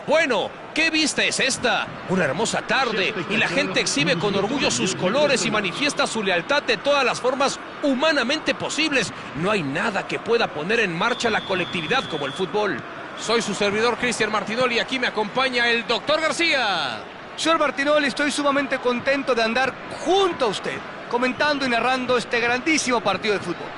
Bueno, ¿qué vista es esta? Una hermosa tarde y la gente exhibe con orgullo sus colores y manifiesta su lealtad de todas las formas humanamente posibles. No hay nada que pueda poner en marcha la colectividad como el fútbol. Soy su servidor Cristian Martinoli y aquí me acompaña el Doctor García. Señor Martinoli, estoy sumamente contento de andar junto a usted, comentando y narrando este grandísimo partido de fútbol.